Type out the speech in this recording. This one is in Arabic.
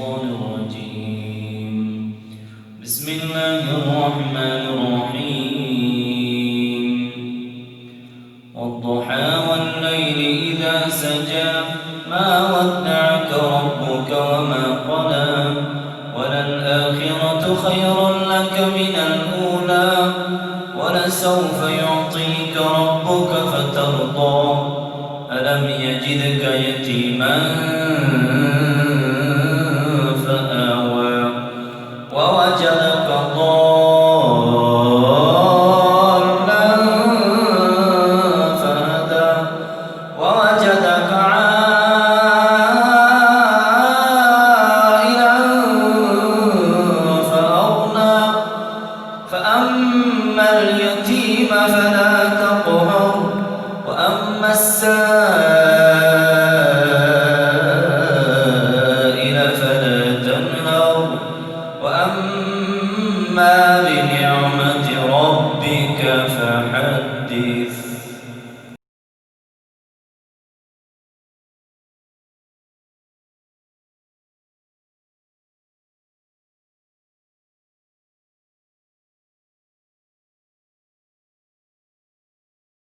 الشيطان الرجيم. بسم الله الرحمن الرحيم. والضحى والليل إذا سجى ما ودعك ربك وما قلى وللآخرة خير لك من الأولى ولسوف يعطيك ربك فترضى ألم يجدك يتيما فآوى ووجدك ضالا فهدى ووجدك عائلا فأغنى فأما اليتيم فلا تقهر وأما السائل فلا تنهر وأما بنعمة ربك فحدث.